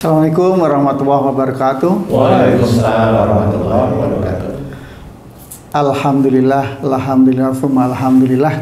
Assalamualaikum warahmatullahi wabarakatuh. Waalaikumsalam warahmatullahi wabarakatuh. Alhamdulillah, alhamdulillah.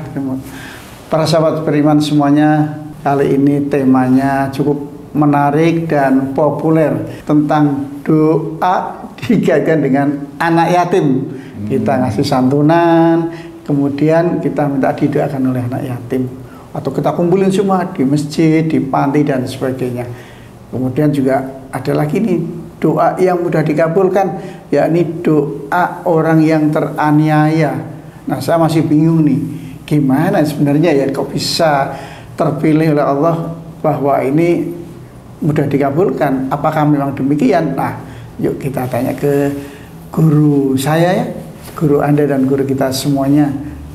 Para sahabat beriman semuanya, kali ini temanya cukup menarik dan populer tentang doa dikaitkan dengan anak yatim. Kita ngasih santunan, kemudian kita minta didoakan oleh anak yatim, atau kita kumpulin semua di masjid, di panti dan sebagainya. Kemudian juga ada lagi nih doa yang mudah dikabulkan, yakni doa orang yang teraniaya. Nah, saya masih bingung nih, gimana sebenarnya ya kok bisa terpilih oleh Allah bahwa ini mudah dikabulkan? Apakah memang demikian? Nah, yuk kita tanya ke guru saya ya, guru Anda dan guru kita semuanya.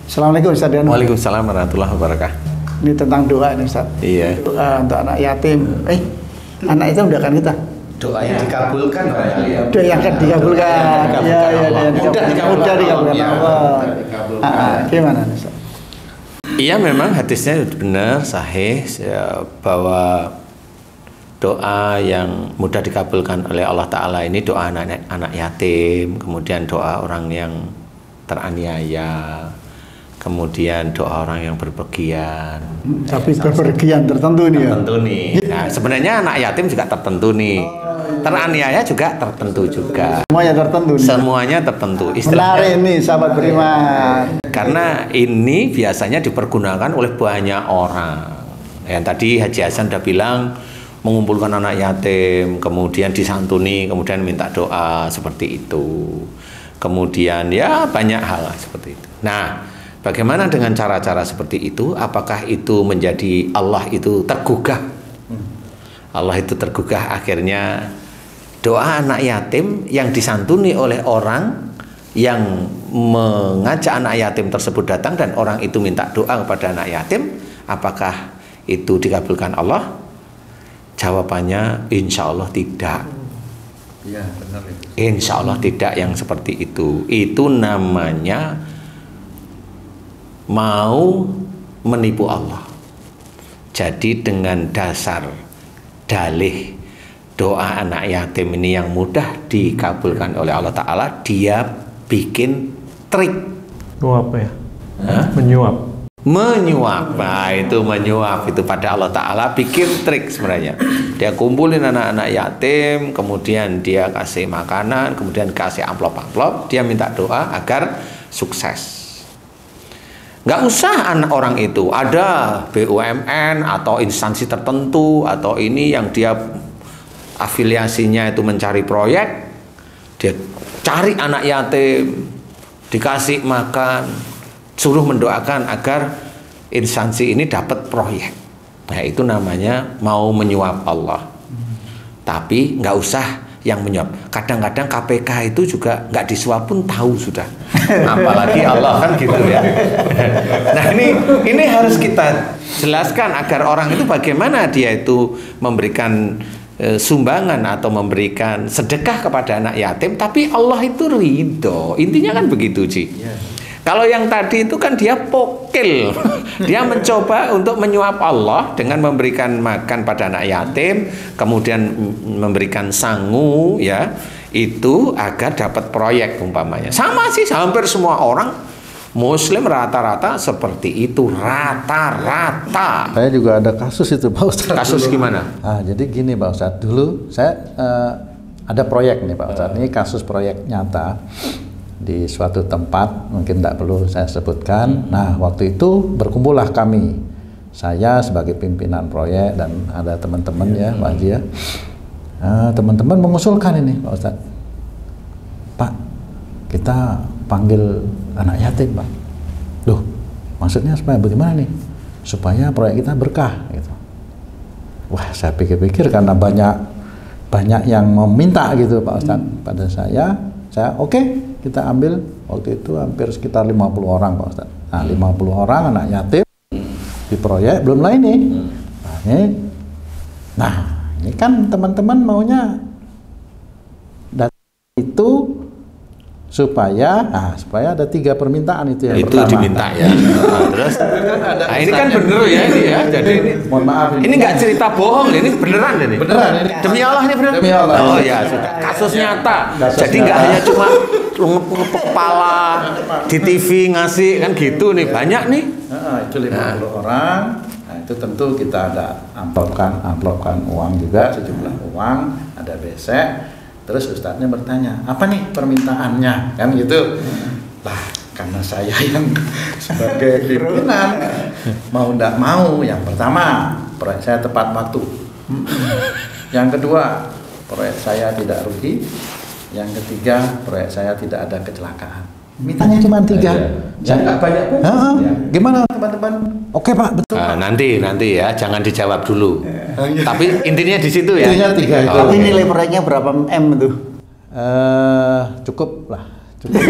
Assalamualaikum Ustaz. Waalaikumsalam warahmatullahi wabarakatuh. Ini tentang doa ini Ustaz. Iya. Doa untuk anak yatim. Anak itu udah kan kita. Doa yang dikabulkan barangkali ya. Doa yang akan dikabulkan. Iya, mudah dikabulkan Allah. Gimana Ustaz? Iya, memang hadisnya benar sahih ya, bahwa doa yang mudah dikabulkan oleh Allah Ta'ala ini doa anak yatim, kemudian doa orang yang teraniaya, kemudian doa orang yang berpergian. Tapi berpergian tertentu nih ya? Tertentu nih. Nah, sebenarnya anak yatim juga tertentu nih. Teraniaya juga tertentu juga. Semuanya tertentu nih? Semuanya tertentu. Menarik nih sahabat beriman. Karena ini biasanya dipergunakan oleh banyak orang. Yang tadi Haji Hasan udah bilang, mengumpulkan anak yatim, kemudian disantuni, kemudian minta doa seperti itu. Kemudian ya banyak hal seperti itu. Nah, bagaimana dengan cara-cara seperti itu? Apakah itu menjadi Allah itu tergugah? Allah itu tergugah, akhirnya doa anak yatim yang disantuni oleh orang yang mengajak anak yatim tersebut datang dan orang itu minta doa kepada anak yatim, apakah itu dikabulkan Allah? Jawabannya insya Allah tidak. Ya, benar itu. Insya Allah tidak yang seperti itu. Itu namanya mau menipu Allah. Jadi dengan dasar dalih doa anak yatim ini yang mudah dikabulkan oleh Allah Ta'ala, dia bikin trik. Menyuap ya? Hah? Menyuap. Nah itu menyuap itu pada Allah Ta'ala bikin trik sebenarnya. Dia kumpulin anak-anak yatim, kemudian dia kasih makanan, kemudian kasih amplop-amplop, dia minta doa agar sukses. Nggak usah anak orang itu ada BUMN atau instansi tertentu atau ini yang dia afiliasinya itu mencari proyek, dia cari anak yatim, dikasih makan, suruh mendoakan agar instansi ini dapat proyek. Nah itu namanya mau menyuap Allah. Tapi nggak usah yang menyuap. Kadang-kadang KPK itu juga nggak disuap pun tahu sudah. Apalagi Allah kan gitu ya. Nah ini harus kita jelaskan agar orang itu bagaimana dia itu memberikan sumbangan atau memberikan sedekah kepada anak yatim, tapi Allah itu ridho. Intinya kan begitu Ci. Kalau yang tadi itu kan dia pokil, dia mencoba untuk menyuap Allah dengan memberikan makan pada anak yatim, kemudian memberikan sangu ya, itu agar dapat proyek umpamanya. Sama sih, hampir semua orang Muslim rata-rata seperti itu, rata-rata. Saya juga ada kasus itu Pak Ustadz. Kasus gimana? Jadi gini Pak Ustadz, dulu saya ada proyek nih Pak Ustadz, ini kasus proyek nyata di suatu tempat, mungkin tidak perlu saya sebutkan. Nah waktu itu berkumpullah kami, saya sebagai pimpinan proyek dan ada teman-teman ya Pak Haji ya. Teman-teman mengusulkan ini Pak Ustadz, Pak kita panggil anak yatim Pak. Loh maksudnya supaya bagaimana nih? Supaya proyek kita berkah gitu. Wah saya pikir-pikir karena banyak yang meminta gitu Pak Ustadz pada saya oke, kita ambil waktu itu hampir sekitar 50 orang Pak Ustadz. Nah 50 orang anak yatim di proyek belum lain nih. Nah ini kan teman-teman maunya datang itu supaya ada 3 permintaan itu yang itu pertama. diminta ya. Terus nah, ini kan bener ya ini ya. Jadi ini Mohon maaf ini nggak cerita bohong, ini beneran ini. Beneran ini. Demi Allah ini beneran. Demi Allah. Oh ya sudah. Kasus nyata. Kasus Jadi nggak hanya cuma ngepuk kepala di TV ngasih kan gitu nih, banyak nih. Itu 50 orang. Nah, itu tentu kita ada amplopkan uang juga, sejumlah uang, ada besek. Terus ustadznya bertanya, apa nih permintaannya? Kan gitu. Lah, karena saya yang sebagai pimpinan mau ndak mau, yang pertama proyek saya tepat waktu. Yang kedua, proyek saya tidak rugi. Yang ketiga, proyek saya tidak ada kecelakaan. Mintanya cuma 3. Jangan banyak pun. Gimana teman-teman? Oke Pak, betul. Nah, nanti ya, jangan dijawab dulu. Tapi intinya di situ ya. Intinya 3 itu. Tapi nilai proyeknya berapa M itu? Cukup lah. Cukup.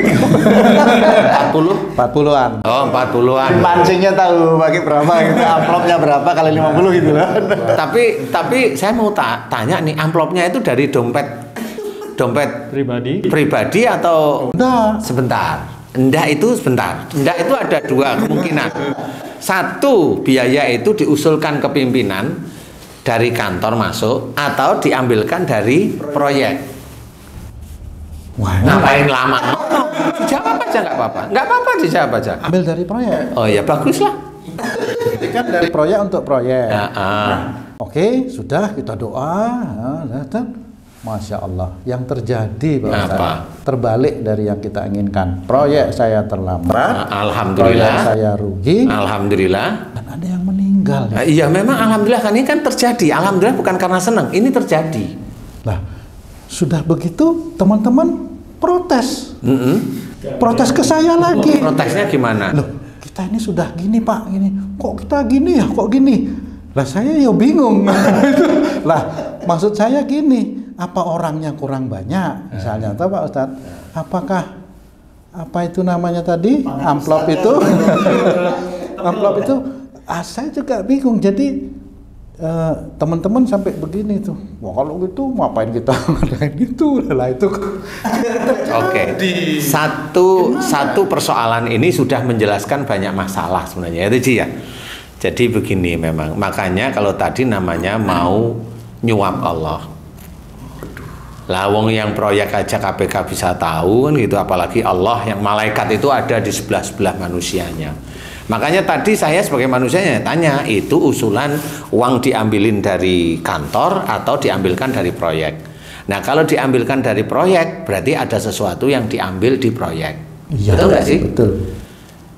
40-an. Oh, 40-an. Pancingnya tahu pakai berapa gitu, amplopnya berapa kali 50 gitu loh. Tapi saya mau tanya nih, amplopnya itu dari dompet pribadi atau Enggak. sebentar? Enggak itu sebentar. Enggak itu ada 2 kemungkinan. Satu, biaya itu diusulkan ke pimpinan dari kantor masuk atau diambilkan dari proyek. Wah, Ngapain lama? Dijawab aja nggak apa-apa. Nggak apa-apa dijawab aja. ambil dari proyek. Oh ya bagus lah. Ini kan dari proyek untuk proyek. Oke. Sudah kita doa. Dan Masya Allah, yang terjadi Pak Ustaz, Apa? terbalik dari yang kita inginkan. Proyek saya terlambat, Alhamdulillah. proyek saya rugi, Alhamdulillah. dan ada yang meninggal. Iya memang alhamdulillah kan ini kan terjadi. Alhamdulillah bukan karena senang, ini terjadi. Lah, sudah begitu teman-teman protes, protes ke saya lagi. Protesnya gimana? Loh, kita ini sudah gini Pak, gini. Kok kita gini ya? Kok gini? Lah saya ya bingung. Lah, maksud saya gini, apa orangnya kurang banyak? Misalnya, tahu Pak Ustadz, apakah apa itu namanya tadi? Amplop itu? Amplop itu, saya juga bingung. Jadi teman-teman sampai begini tuh. Wah, kalau gitu ngapain kita ngadain itu? Lah itu. Oke. Satu persoalan ini sudah menjelaskan banyak masalah sebenarnya itu Ji ya. Jadi begini memang. Makanya kalau tadi namanya mau nyuap Allah. Lah wong yang proyek aja KPK bisa tahu kan gitu, apalagi Allah yang malaikat itu ada di sebelah-sebelah manusianya. Makanya tadi saya sebagai manusianya tanya, itu usulan uang diambilin dari kantor atau diambilkan dari proyek. Nah kalau diambilkan dari proyek berarti ada sesuatu yang diambil di proyek. Iya, betul nggak sih? Betul.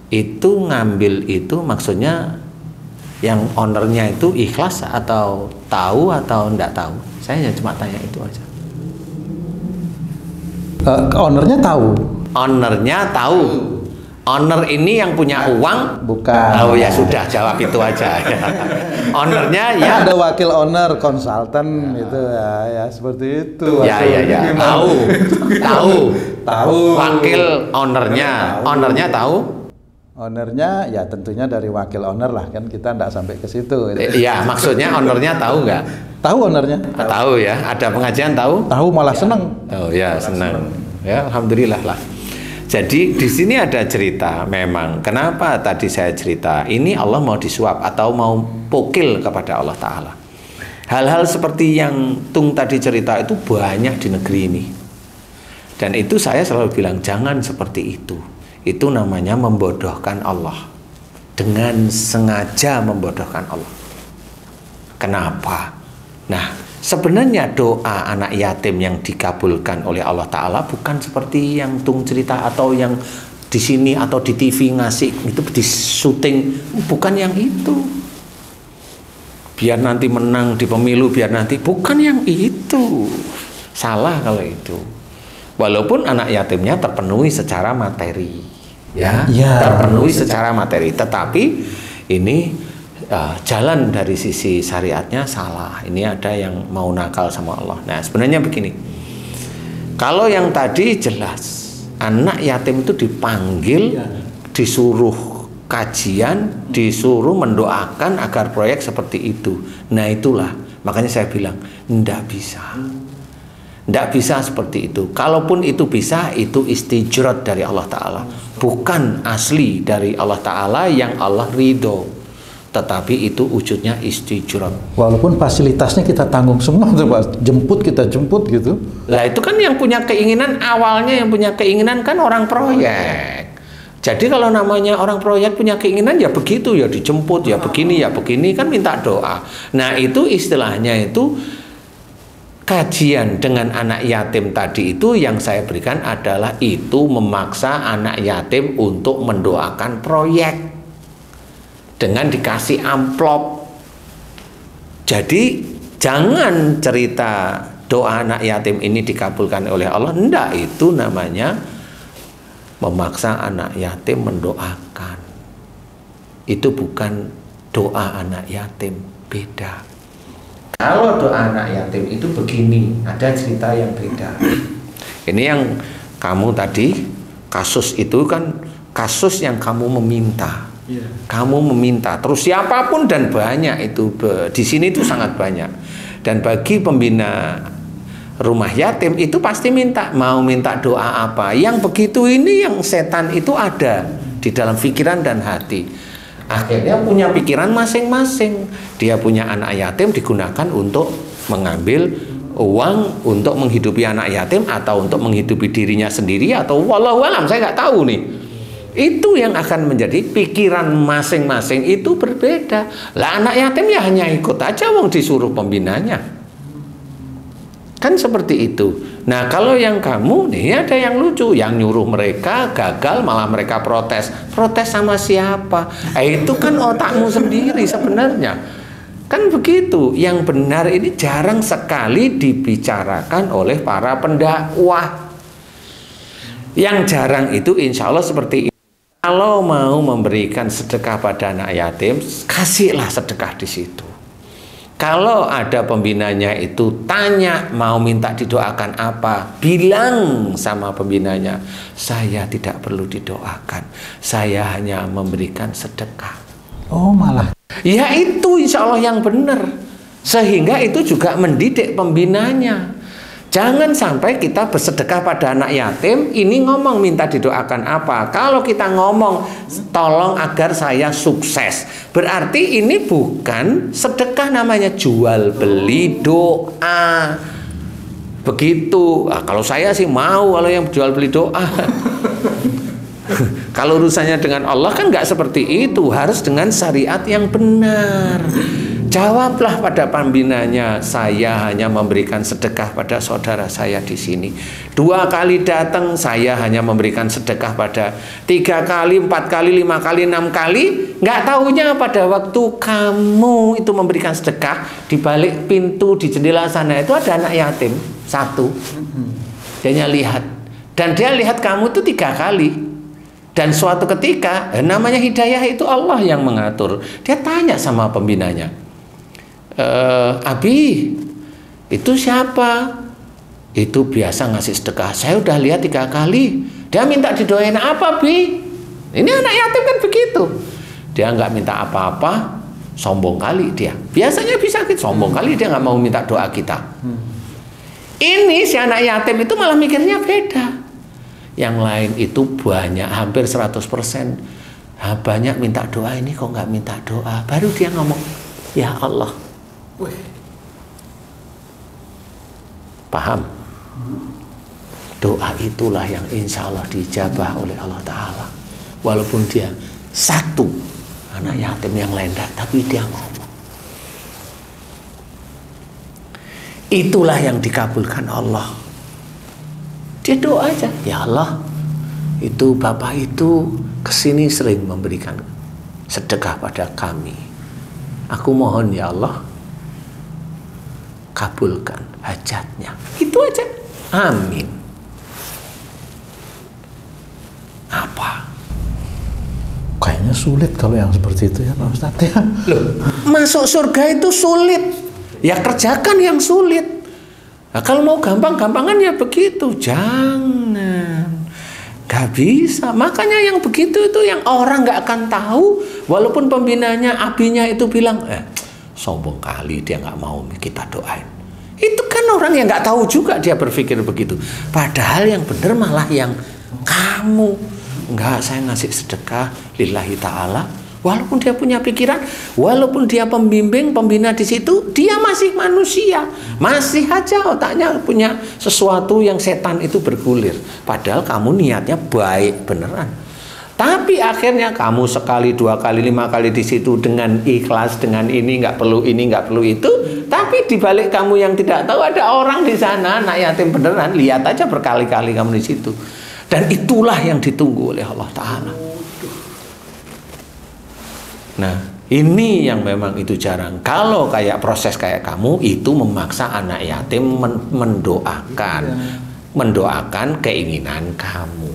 Itu ngambil itu maksudnya yang ownernya itu ikhlas atau tahu atau enggak tahu? Saya cuma tanya itu aja. Ownernya tahu. Ownernya tahu. Owner ini yang punya uang? Bukan. Oh ya sudah, jawab itu aja. Ownernya ya. Ada wakil owner, konsultan gitu ya, seperti itu. Ya. Tahu. Wakil ownernya. Ownernya tahu? Ownernya ya tentunya dari wakil owner lah, kan kita enggak sampai ke situ. Iya, maksudnya ownernya tahu nggak? Tahu ownernya? Tahu ya. Ada pengajian tahu? Tahu, malah seneng. Oh ya, senang. Ya, alhamdulillah lah. Jadi di sini ada cerita memang. Kenapa tadi saya cerita? Ini Allah mau disuap atau mau pukil kepada Allah Ta'ala. Hal-hal seperti yang Tung tadi cerita itu banyak di negeri ini. Dan itu saya selalu bilang jangan seperti itu. Itu namanya membodohkan Allah. Dengan sengaja membodohkan Allah. Kenapa? Nah, sebenarnya doa anak yatim yang dikabulkan oleh Allah Ta'ala bukan seperti yang Tung cerita atau yang di sini atau di TV ngasih itu di syuting, bukan yang itu. Biar nanti menang di pemilu, biar nanti, bukan yang itu. Salah kalau itu. Walaupun anak yatimnya terpenuhi secara materi, ya. Terpenuhi secara materi, tetapi ini jalan dari sisi syariatnya salah. Ini ada yang mau nakal sama Allah. Nah sebenarnya begini, kalau yang tadi jelas anak yatim itu dipanggil, disuruh kajian, disuruh mendoakan agar proyek seperti itu. Nah itulah makanya saya bilang ndak bisa. Tidak bisa seperti itu. Kalaupun itu bisa, itu istijrat dari Allah Ta'ala, bukan asli dari Allah Ta'ala yang Allah ridho, tetapi itu wujudnya istijrat. Walaupun fasilitasnya kita tanggung semua, jemput kita jemput gitu. Lah itu kan yang punya keinginan, awalnya yang punya keinginan kan orang proyek. Jadi kalau namanya orang proyek punya keinginan ya begitu, ya dijemput, ya begini kan minta doa. Nah itu istilahnya itu kajian dengan anak yatim tadi itu yang saya berikan adalah itu memaksa anak yatim untuk mendoakan proyek dengan dikasih amplop. Jadi jangan cerita doa anak yatim ini dikabulkan oleh Allah. Enggak, itu namanya memaksa anak yatim mendoakan. Itu bukan doa anak yatim, beda. Kalau doa anak yatim itu begini, ada cerita yang beda. Ini yang kamu tadi, kasus itu kan kasus yang kamu meminta. Kamu meminta, terus siapapun dan banyak itu di sini itu sangat banyak. Dan bagi pembina rumah yatim itu pasti mau minta doa apa. Yang begitu ini yang setan itu ada di dalam pikiran dan hati. Akhirnya punya pikiran masing-masing. Dia punya anak yatim digunakan untuk mengambil uang untuk menghidupi anak yatim atau untuk menghidupi dirinya sendiri atau wallahu alam, saya nggak tahu nih. Itu yang akan menjadi pikiran masing-masing itu berbeda. Lah anak yatim ya hanya ikut aja wong disuruh pembinanya. Kan seperti itu. Nah kalau yang kamu nih ada yang lucu, yang nyuruh mereka gagal malah mereka protes. Protes sama siapa? Itu kan otakmu sendiri sebenarnya. Kan begitu. Yang benar ini jarang sekali dibicarakan oleh para pendakwah. Yang jarang itu insya Allah seperti ini. Kalau mau memberikan sedekah pada anak yatim, kasihlah sedekah di situ. Kalau ada pembinanya itu tanya mau minta didoakan apa, bilang sama pembinanya, saya tidak perlu didoakan, saya hanya memberikan sedekah. Oh malah. Ya itu insya Allah yang benar. Sehingga itu juga mendidik pembinanya. Jangan sampai kita bersedekah pada anak yatim, ini ngomong minta didoakan apa. Kalau kita ngomong tolong agar saya sukses, berarti ini bukan sedekah, namanya jual beli doa. Begitu. Nah, kalau saya sih mau kalau yang jual beli doa. Kalau urusannya dengan Allah kan nggak seperti itu, harus dengan syariat yang benar. Jawablah pada pembinanya, saya hanya memberikan sedekah pada saudara saya di sini. 2 kali datang, saya hanya memberikan sedekah pada 3 kali, 4 kali, 5 kali, 6 kali. Nggak tahunya pada waktu kamu itu memberikan sedekah, di balik pintu di jendela sana itu ada anak yatim 1. Dia lihat, dan dia lihat kamu itu 3 kali. Dan suatu ketika, namanya hidayah itu Allah yang mengatur. Dia tanya sama pembinanya, Abi, itu siapa? Itu biasa ngasih sedekah. Saya udah lihat 3 kali. Dia minta didoain apa, Bi? Ini anak yatim kan begitu. Dia nggak minta apa-apa, sombong kali dia. Biasanya bisa gitu, sombong kali dia nggak mau minta doa kita. Ini si anak yatim itu malah mikirnya beda. Yang lain itu banyak, hampir 100%. Banyak minta doa, ini kok nggak minta doa. Baru dia ngomong, ya Allah. Paham? Doa itulah yang insya Allah dijabah oleh Allah Ta'ala. Walaupun dia 1 anak yatim, yang lain enggak, tapi dia ngomong. Itulah yang dikabulkan Allah. Dia doa aja, ya Allah, itu bapak itu kesini sering memberikan sedekah pada kami. Aku mohon ya Allah, kabulkan hajatnya. Itu aja. Amin. Apa? Kayaknya sulit kalau yang seperti itu ya Pak Ustadz ya. Loh, masuk surga itu sulit. Ya kerjakan yang sulit. Nah, kalau mau gampang-gampangan ya begitu. Jangan. Gak bisa. Makanya yang begitu itu yang orang gak akan tahu. Walaupun pembinanya, abinya itu bilang, sombong kali dia nggak mau kita doain. Itu kan orang yang nggak tahu juga dia berpikir begitu. Padahal yang benar malah yang kamu. Enggak, saya ngasih sedekah lillahi ta'ala. Walaupun dia punya pikiran, walaupun dia pembimbing, pembina di situ, dia masih manusia. Masih aja otaknya punya sesuatu yang setan itu bergulir. Padahal kamu niatnya baik beneran. Tapi akhirnya kamu sekali, 2 kali, 5 kali di situ dengan ikhlas, dengan ini nggak perlu itu. Tapi dibalik kamu yang tidak tahu ada orang di sana, anak yatim beneran. Lihat aja berkali-kali kamu di situ. Dan itulah yang ditunggu oleh Allah Ta'ala. Nah, ini yang memang itu jarang. Kalau kayak proses kayak kamu itu memaksa anak yatim mendoakan keinginan kamu.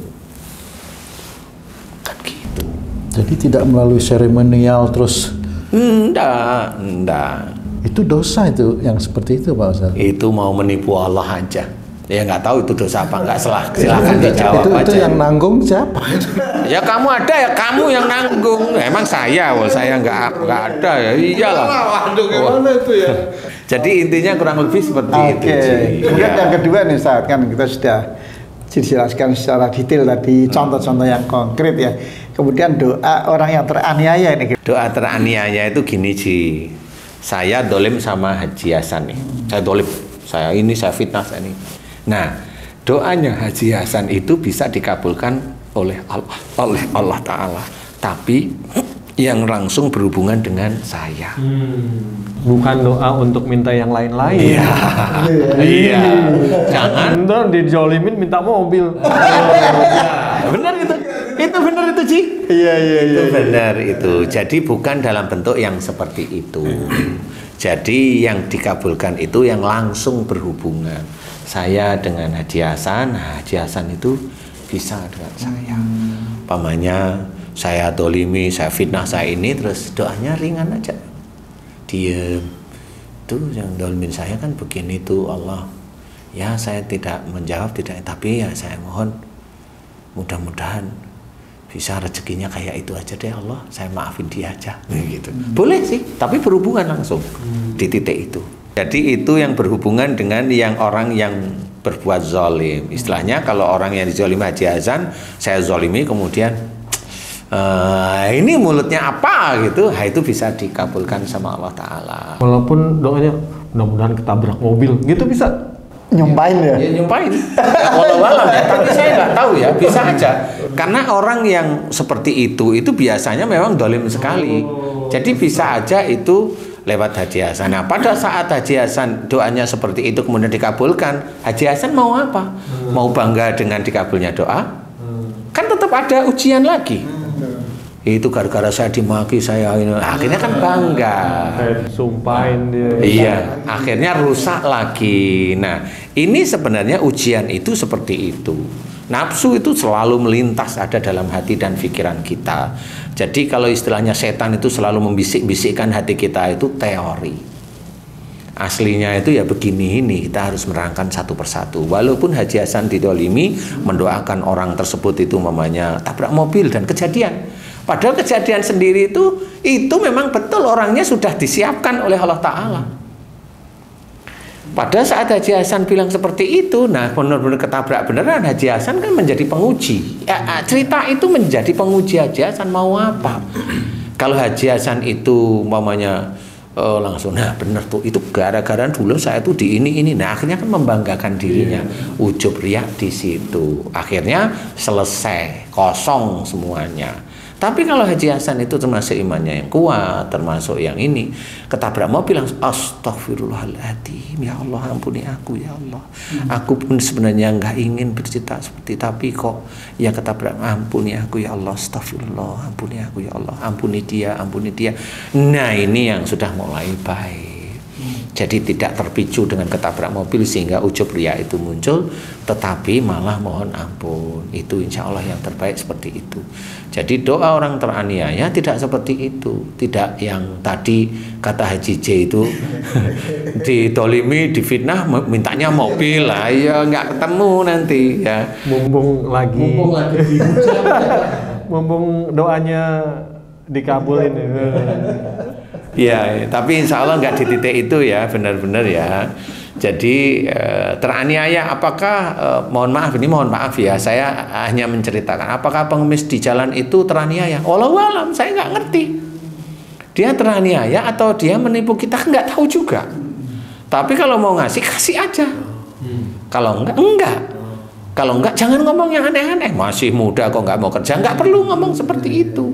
Kan gitu. Jadi tidak melalui seremonial terus. Enggak. Itu dosa itu yang seperti itu Pak Ustadz. Itu mau menipu Allah aja. Ya nggak tahu itu dosa apa enggak, silakan dijawab aja. Itu yang nanggung siapa? Ya kamu ada, ya kamu yang nanggung. Emang saya nggak ada ya, iyalah. Waduh, gimana itu ya? Jadi intinya kurang lebih seperti itu. Kemudian yang kedua nih saat kan kita sudah dijelaskan secara detail tadi contoh-contoh yang konkret ya. Kemudian doa orang yang teraniaya ini. Doa teraniaya itu gini Ji. Saya dolim sama Haji Hasan nih. Saya dolim. Saya fitnah saya ini. Nah, doanya Haji Hasan itu bisa dikabulkan oleh Allah Ta'ala. Tapi yang langsung berhubungan dengan saya. Bukan doa untuk minta yang lain-lain. Iya. Jangan Ntar dijolimin minta mobil. benar itu. Itu benar itu Ji. Iya. Itu benar itu. Jadi bukan dalam bentuk yang seperti itu. Jadi yang dikabulkan itu yang langsung berhubungan. Saya dengan Haji Hasan, Haji Hasan itu bisa dengan saya. Pamannya saya dolimi, saya fitnah, saya ini, terus doanya ringan aja. Diem. Tuh yang dolimin saya kan begini tuh Allah. Ya saya tidak menjawab, tapi ya saya mohon mudah-mudahan bisa rezekinya kayak itu aja deh Allah. Saya maafin dia aja. Gitu. Boleh sih, tapi berhubungan langsung di titik itu. Jadi itu yang berhubungan dengan yang orang yang berbuat zalim. Istilahnya kalau orang yang dizalimi Haji Hasan, saya zalimi kemudian ini mulutnya apa gitu, itu bisa dikabulkan sama Allah Ta'ala. Walaupun doanya mudah-mudahan ketabrak mobil, gitu bisa? Nyumpain ya? Ya nyumpain. Walau-walau ya, tapi saya nggak tahu ya, bisa aja. Karena orang yang seperti itu biasanya memang zalim sekali. Jadi bisa aja itu lewat Haji Hasan. Nah, pada saat Haji Hasan doanya seperti itu kemudian dikabulkan, Haji Hasan mau apa? Mau bangga dengan dikabulnya doa? Kan tetap ada ujian lagi. Itu gara-gara saya dimaki, saya ini. Akhirnya kan bangga. Sumpahin dia. Iya, akhirnya rusak lagi. Nah, ini sebenarnya ujian itu seperti itu. Nafsu itu selalu melintas ada dalam hati dan pikiran kita. Jadi kalau istilahnya setan itu selalu membisik-bisikkan hati kita itu teori. Aslinya itu ya begini ini, kita harus merangkan satu persatu. Walaupun Haji Hasan didolimi, mendoakan orang tersebut itu mamanya tabrak mobil dan kejadian. Padahal kejadian sendiri itu memang betul orangnya sudah disiapkan oleh Allah Ta'ala. Pada saat Haji Hasan bilang seperti itu, nah benar-benar ketabrak beneran, Haji Hasan kan menjadi penguji. Ya, cerita itu menjadi penguji Haji Hasan mau apa. Kalau Haji Hasan itu mamanya langsung, nah benar tuh, itu gara-gara dulu saya tuh di ini. Nah akhirnya kan membanggakan dirinya, ujub riak di situ. Akhirnya selesai, kosong semuanya. Tapi kalau Haji Hasan itu termasuk imannya yang kuat, termasuk yang ini, ketabrak mobil langsung astagfirullahaladzim, ya Allah ampuni aku ya Allah. Aku pun sebenarnya nggak ingin bercerita seperti, tapi kok ya ketabrak, ampuni aku ya Allah, astagfirullah, ampuni aku ya Allah, ampuni dia, ampuni dia. Nah ini yang sudah mulai baik. Jadi tidak terpicu dengan ketabrak mobil sehingga ujub riya itu muncul, tetapi malah mohon ampun. Itu insya Allah yang terbaik seperti itu. Jadi doa orang teraniaya tidak seperti itu. Tidak yang tadi kata Haji J itu ditolimi, difitnah, mintanya mobil lah, ya nggak ketemu nanti ya. Mumpung lagi mumpung doanya dikabulin. Ya, tapi insya Allah nggak di titik itu ya, benar-benar ya. Jadi teraniaya, apakah mohon maaf ya, saya hanya menceritakan apakah pengemis di jalan itu teraniaya? Wallahu alam, saya nggak ngerti. Dia teraniaya atau dia menipu kita, nggak tahu juga. Tapi kalau mau ngasih, kasih aja. Kalau enggak. Kalau enggak, jangan ngomong yang aneh-aneh. Masih muda kok nggak mau kerja, nggak perlu ngomong seperti itu.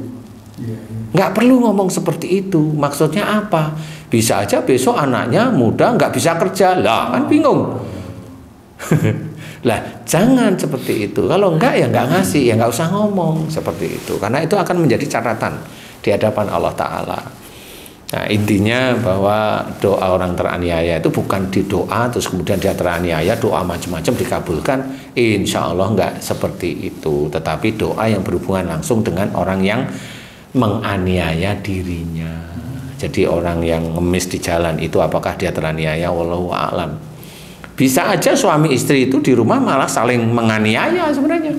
Nggak perlu ngomong seperti itu. Maksudnya apa? Bisa aja besok anaknya muda nggak bisa kerja, lah kan bingung. Lah jangan seperti itu. Kalau enggak ya nggak ngasih, ya nggak usah ngomong seperti itu. Karena itu akan menjadi catatan di hadapan Allah Ta'ala. Nah intinya bahwa doa orang teraniaya itu bukan di doa terus kemudian dia teraniaya, doa macam-macam dikabulkan. Insya Allah nggak seperti itu. Tetapi doa yang berhubungan langsung dengan orang yang menganiaya dirinya. Jadi orang yang ngemis di jalan itu apakah dia teraniaya? Wallahu a'lam. Bisa aja suami istri itu di rumah malah saling menganiaya sebenarnya.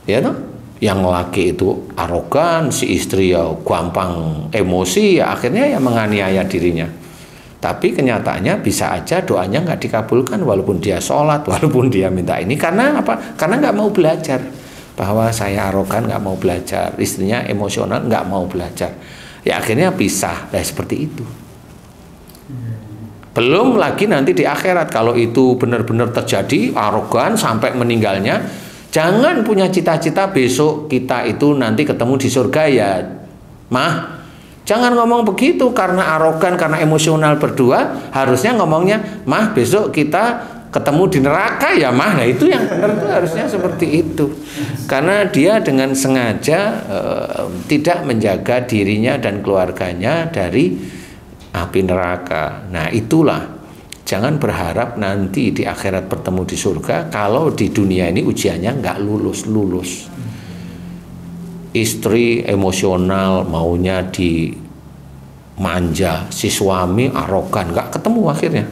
Ya toh? Yang laki itu arogan, si istri ya gampang emosi, ya akhirnya ya menganiaya dirinya. Tapi kenyataannya bisa aja doanya nggak dikabulkan walaupun dia sholat, walaupun dia minta ini. Karena apa? Karena nggak mau belajar. Bahwa saya arogan, nggak mau belajar, istrinya emosional, nggak mau belajar. Ya akhirnya pisah, nah seperti itu. Belum lagi nanti di akhirat, kalau itu benar-benar terjadi, arogan sampai meninggalnya, jangan punya cita-cita besok kita itu nanti ketemu di surga ya, Mah. Jangan ngomong begitu karena arogan, karena emosional berdua. Harusnya ngomongnya, Mah besok kita ketemu di neraka ya Mah. Nah itu yang benar itu harusnya seperti itu. Karena dia dengan sengaja tidak menjaga dirinya dan keluarganya dari api neraka. Nah itulah, jangan berharap nanti di akhirat bertemu di surga kalau di dunia ini ujiannya nggak lulus. Istri emosional maunya dimanja, si suami arogan, nggak ketemu akhirnya.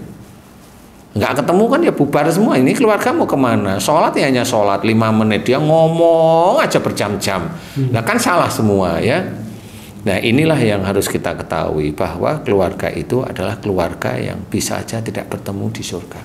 Nggak ketemu kan ya bubar semua. Ini keluarga mau kemana? Sholat ya hanya sholat 5 menit, dia ngomong aja berjam-jam. Nah kan salah semua ya. Nah inilah yang harus kita ketahui, bahwa keluarga itu adalah keluarga yang bisa aja tidak bertemu di surga.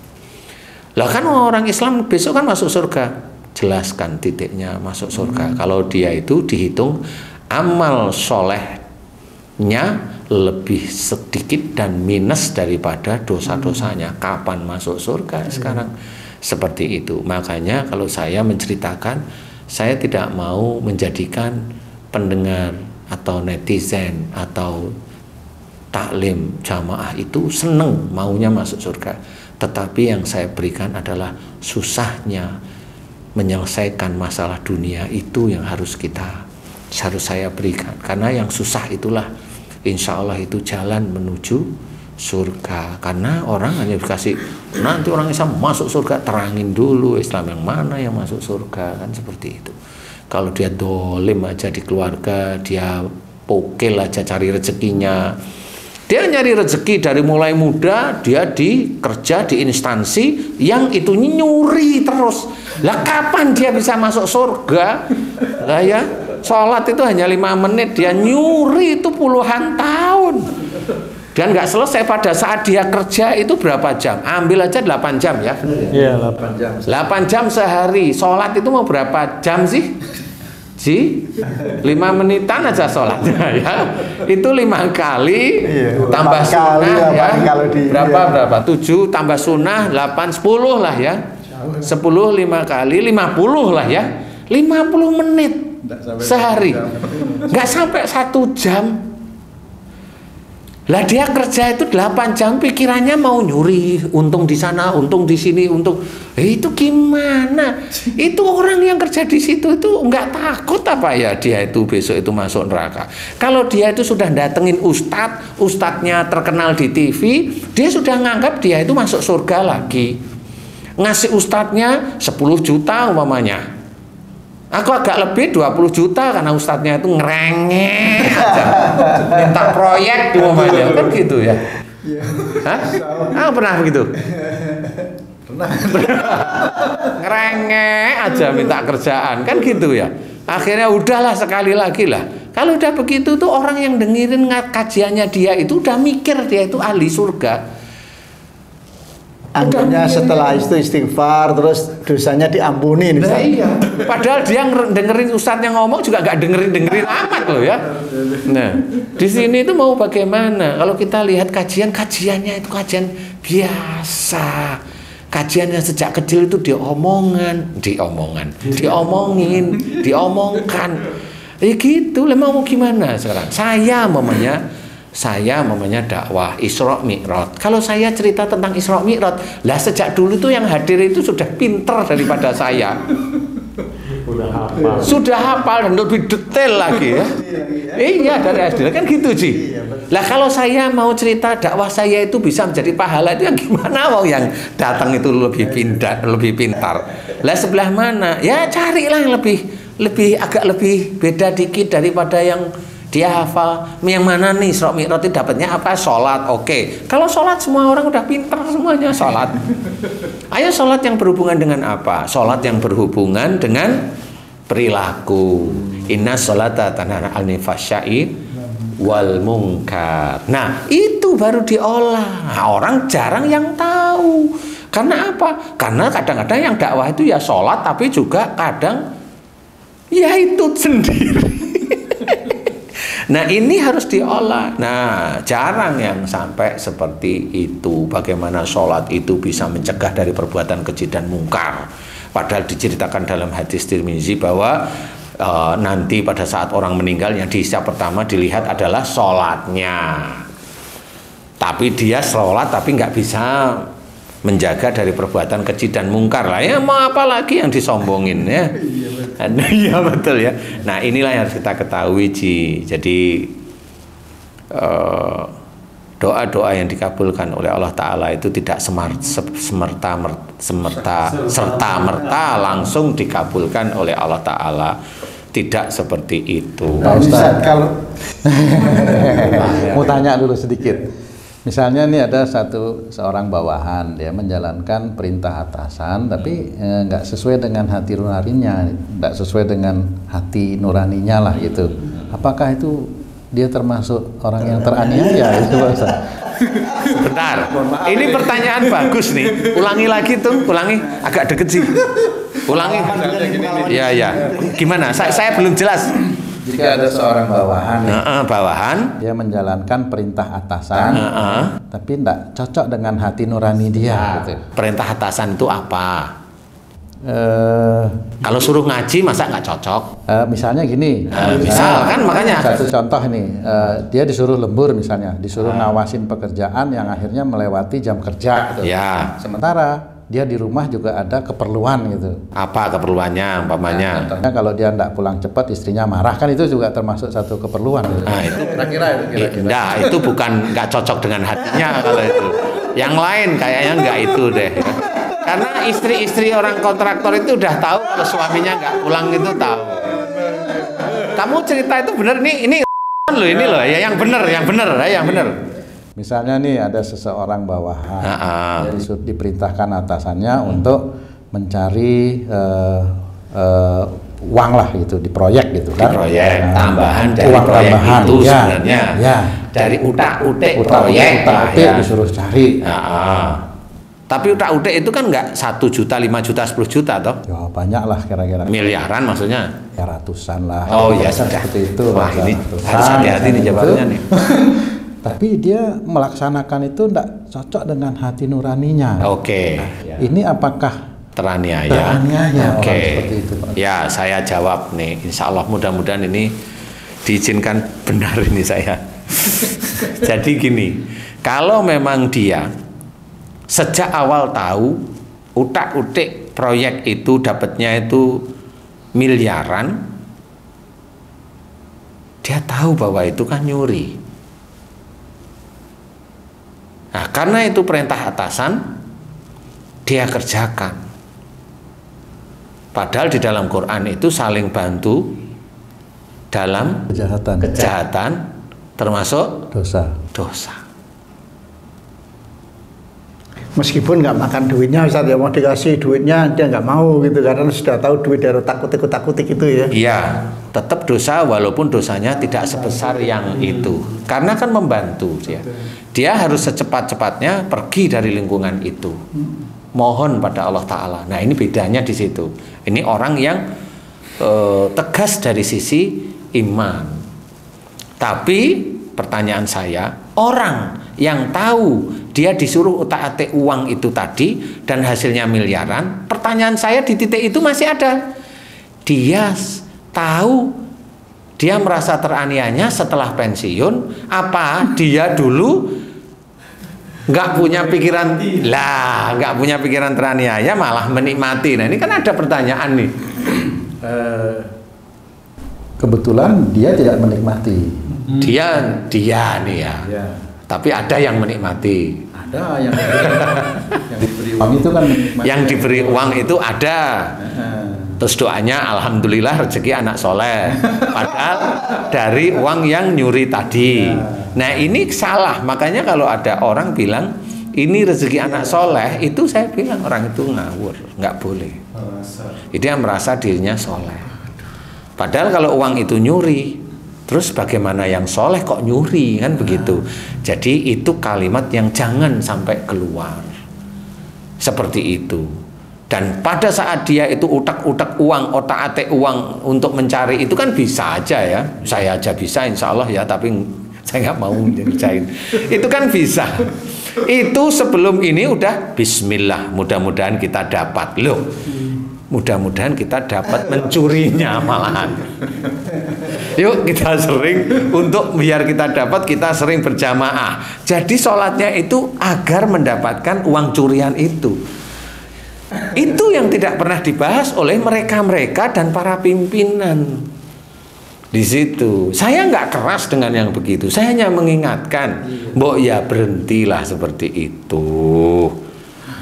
Lah kan orang Islam besok kan masuk surga. Jelaskan titiknya masuk surga. Kalau dia itu dihitung amal solehnya lebih sedikit dan minus daripada dosa-dosanya. Kapan masuk surga sekarang? Seperti itu. Makanya kalau saya menceritakan, saya tidak mau menjadikan pendengar atau netizen atau taklim jamaah itu seneng maunya masuk surga. Tetapi yang saya berikan adalah susahnya menyelesaikan masalah dunia, itu yang harus saya berikan. Karena yang susah itulah insya Allah itu jalan menuju surga. Karena orang hanya dikasih, nanti orang Islam masuk surga, terangin dulu Islam yang mana yang masuk surga, kan seperti itu. Kalau dia dolim aja di keluarga, dia pokil aja cari rezekinya, dia nyari rezeki dari mulai muda, dia kerja di instansi yang itu nyuri terus. Lah kapan dia bisa masuk surga? Lah ya, sholat itu hanya 5 menit, dia nyuri itu puluhan tahun. Dan nggak selesai pada saat dia kerja itu berapa jam? Ambil aja 8 jam ya. Iya, 8 jam. 8 jam sehari. Sholat itu mau berapa jam sih? 5 menitan aja sholatnya ya. Itu 5 kali tambah sunnah ya. Berapa? 7 tambah sunnah 8, 10 lah ya. 10 5 kali 50 lah ya. 50 menit sehari. Nggak sampai 1 jam. Lah dia kerja itu 8 jam, pikirannya mau nyuri, untung di sana, untung di sini, untung. Itu gimana? Itu orang yang kerja di situ itu nggak takut apa ya dia itu besok itu masuk neraka. Kalau dia itu sudah datengin ustadznya terkenal di TV, dia sudah nganggap dia itu masuk surga lagi. Ngasih ustadznya 10 juta umpamanya. Aku agak lebih 20 juta karena ustadznya itu ngerengek aja. Minta proyek umpamanya, kan gitu ya. Hah? Ah, pernah begitu? Pernah. Ngerengek aja minta kerjaan, kan gitu ya. Akhirnya udahlah sekali lagi lah. Kalau udah begitu tuh orang yang dengerin kajiannya dia itu udah mikir dia itu ahli surga. Anggapnya setelah itu istighfar terus dosanya diampuni nih. Nah, Ustaz. iya. Padahal dia dengerin ustadz yang ngomong juga nggak dengerin amat loh ya. Nah, di sini itu mau bagaimana? Kalau kita lihat kajiannya itu kajian biasa. Kajian yang sejak kecil itu diomongkan. Ya gitu, lah mau gimana sekarang? Saya mamanya dakwah Isra Mi'raj. Kalau saya cerita tentang Isra Mi'raj, lah sejak dulu tuh yang hadir itu sudah pinter daripada saya. Sudah hafal dan lebih detail lagi ya. Iya dari SD kan gitu sih. Lah kalau saya mau cerita dakwah saya itu bisa menjadi pahala itu yang gimana wong yang datang itu lebih pintar. Lah sebelah mana? Ya carilah yang agak lebih beda dikit daripada yang dia hafal. Yang mana nih Isra Mi'raj itu dapatnya apa? Sholat. Oke. Kalau sholat semua orang udah pintar semuanya sholat. Ayo sholat yang berhubungan dengan apa? Sholat yang berhubungan dengan perilaku. Inna sholata tanha 'anil fahsya'i wal munkar. Nah, itu baru diolah. Nah, orang jarang yang tahu. Karena apa? Karena kadang-kadang yang dakwah itu ya sholat, tapi juga kadang ya itu sendiri. Nah ini harus diolah. Nah jarang yang sampai seperti itu. Bagaimana sholat itu bisa mencegah dari perbuatan keji dan mungkar. Padahal diceritakan dalam hadis Tirmizi bahwa nanti pada saat orang meninggal yang dihisab pertama dilihat adalah sholatnya. Tapi dia sholat tapi nggak bisa menjaga dari perbuatan keji dan mungkar lah. Ya mau apa lagi yang disombongin ya. Iya betul ya. Nah inilah yang harus kita ketahui Ji. Jadi doa-doa yang dikabulkan oleh Allah Ta'ala itu tidak serta-merta langsung dikabulkan oleh Allah Ta'ala. Tidak seperti itu. Pak Ustaz, kalau mau tanya dulu sedikit. Misalnya nih ada seorang bawahan, dia menjalankan perintah atasan, tapi nggak sesuai dengan hati nuraninya, nggak sesuai dengan hati nuraninya lah gitu. Apakah itu dia termasuk orang yang teraniaya itu Pak Ustaz? Bentar, ini pertanyaan bagus nih. Ulangi lagi tuh, agak deket sih. Ulangi. Ya. Gimana? Saya belum jelas. Jika ada seorang bawahan, dia menjalankan perintah atasan, tapi tidak cocok dengan hati nurani dia. Gitu. Perintah atasan itu apa? Kalau suruh ngaji masa nggak cocok? Misalnya gini, misal kan makanya. Satu contoh nih, dia disuruh lembur misalnya, disuruh ngawasin pekerjaan yang akhirnya melewati jam kerja. Gitu. Ya. Sementara dia di rumah juga ada keperluan gitu. Apa keperluannya umpamanya? Contohnya kalau dia tidak pulang cepat istrinya marah, kan itu juga termasuk satu keperluan gitu. Nah itu kira-kira. Nah itu bukan nggak cocok dengan hatinya kalau itu. Yang lain kayaknya nggak itu deh. Karena istri-istri orang kontraktor itu udah tahu kalau suaminya nggak pulang itu tahu. Kamu cerita itu benar ini loh ya yang benar. Misalnya nih ada seseorang bawahan, dia diperintahkan atasannya untuk mencari uang lah gitu di proyek gitu kan. Di proyek tambahan dari uang proyek tambahan itu ya, sebenarnya. Ya. Dari utak-utik proyek ya. Disuruh cari. Tapi utak-utik itu kan nggak 1 juta, 5 juta, 10 juta toh? Ya banyak lah kira-kira. Miliaran maksudnya? Ya ratusan lah. Oh ya sudah. Seperti itu. Wah ini harus hati-hati nih jawabannya nih. Tapi dia melaksanakan itu tidak cocok dengan hati nuraninya. Oke. Ini apakah teraniaya? Teraniaya. Oke. Seperti itu, Pak. Ya saya jawab nih. Insya Allah mudah-mudahan ini diizinkan benar ini saya. Jadi gini, kalau memang dia sejak awal tahu utak-utik proyek itu dapatnya itu miliaran, dia tahu bahwa itu kan nyuri. Nah, karena itu perintah atasan, dia kerjakan. Padahal di dalam Quran itu saling bantu dalam kejahatan termasuk dosa. meskipun nggak makan duitnya, Ustaz ya, mau dikasih duitnya dia nggak mau gitu karena sudah tahu duit dari takut-takut gitu ya. Iya, tetap dosa walaupun dosanya tidak sebesar yang itu. Karena kan membantu dia. Dia harus secepat-cepatnya pergi dari lingkungan itu. Mohon pada Allah Ta'ala. Nah, ini bedanya di situ. Ini orang yang tegas dari sisi iman. Tapi pertanyaan saya, orang yang tahu dia disuruh utak-atik uang itu tadi dan hasilnya miliaran, pertanyaan saya di titik itu masih ada. Dia tahu, dia merasa teraniaya setelah pensiun, apa dia dulu nggak punya pikiran, nggak punya pikiran teraniaya malah menikmati. Nah, ini kan ada pertanyaan nih. Kebetulan dia tidak menikmati. Dia nih ya. Tapi ada yang menikmati. Ada yang diberi uang itu kan menikmati. Yang diberi uang itu ada. Terus doanya alhamdulillah rezeki anak soleh. Padahal dari uang yang nyuri tadi. Nah, ini salah. Makanya kalau ada orang bilang ini rezeki anak soleh, itu saya bilang orang itu ngawur, nggak boleh. Dia merasa dirinya soleh. Padahal kalau uang itu nyuri, terus bagaimana yang soleh kok nyuri, kan begitu. Jadi itu kalimat yang jangan sampai keluar seperti itu. Dan pada saat dia itu utak-utak uang, otak-atik uang untuk mencari itu kan bisa aja ya. Saya aja bisa insya Allah ya, tapi saya nggak mau ngerjain. Itu kan bisa. Itu sebelum ini udah bismillah, mudah-mudahan kita dapat. Loh, mudah-mudahan kita dapat mencurinya malahan. Yuk kita sering, untuk biar kita dapat, kita sering berjamaah. Jadi sholatnya itu agar mendapatkan uang curian itu. Itu yang tidak pernah dibahas oleh mereka-mereka dan para pimpinan. Di situ saya nggak keras dengan yang begitu, saya hanya mengingatkan, mbok ya berhentilah seperti itu.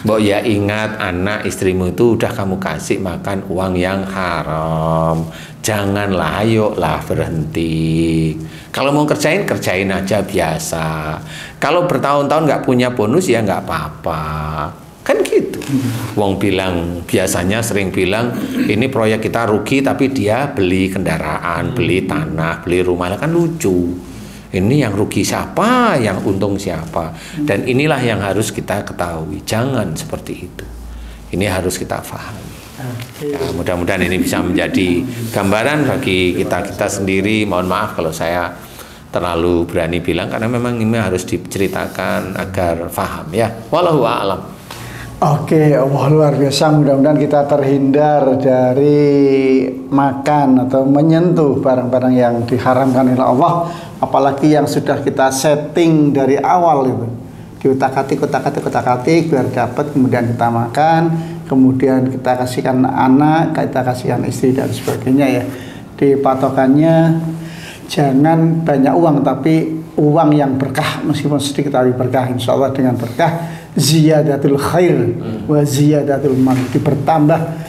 Mbok ya ingat, anak istrimu itu udah kamu kasih makan uang yang haram. Janganlah, ayolah berhenti. Kalau mau kerjain aja biasa. Kalau bertahun-tahun nggak punya bonus ya nggak apa-apa. Kan gitu. Wong bilang, biasanya sering bilang ini proyek kita rugi tapi dia beli kendaraan, beli tanah, beli rumah, kan lucu. Ini yang rugi siapa, yang untung siapa. Dan inilah yang harus kita ketahui. Jangan seperti itu. Ini harus kita pahami. Ya, mudah-mudahan ini bisa menjadi gambaran bagi kita-kita sendiri. Mohon maaf kalau saya terlalu berani bilang, karena memang ini harus diceritakan agar paham ya. Wallahu a'lam. Oke, Allah luar biasa. Mudah-mudahan kita terhindar dari makan atau menyentuh barang-barang yang diharamkan oleh Allah. Apalagi yang sudah kita setting dari awal itu, diutak-atik biar dapat, kemudian kita makan, kemudian kita kasihkan anak, kita kasihkan istri dan sebagainya ya. Dipatokannya jangan banyak uang, tapi uang yang berkah, meskipun sedikit tapi berkah. Insya Allah dengan berkah ziyadatul khair wa ziyadatul mal, bertambah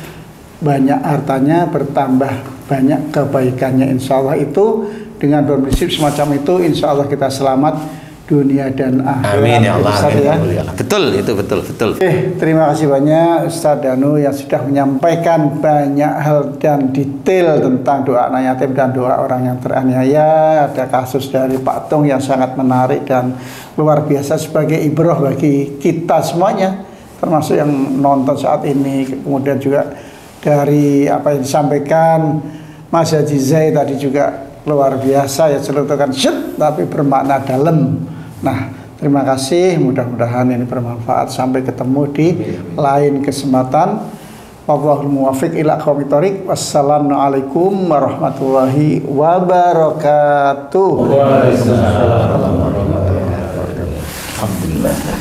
banyak hartanya, bertambah banyak kebaikannya. Insya Allah itu dengan berprinsip semacam itu, insya Allah kita selamat dunia dan akhirat. Amin ya Allah. Amin. Ya. Betul, itu betul. Terima kasih banyak Ustaz Danu yang sudah menyampaikan banyak hal dan detail tentang doa anak yatim dan doa orang yang teraniaya. Ada kasus dari Pak Tung yang sangat menarik dan luar biasa sebagai ibrah bagi kita semuanya, termasuk yang nonton saat ini. Kemudian juga dari apa yang disampaikan Mas Haji Zai tadi juga luar biasa ya, celutukan syut tapi bermakna dalam. Nah, terima kasih, mudah-mudahan ini bermanfaat. Sampai ketemu di lain kesempatan. Wallahul muwaffiq ila aqwamit thoriq. Wassalamualaikum warahmatullahi wabarakatuh. Waalaikumsalam warahmatullahi wabarakatuh. Alhamdulillah.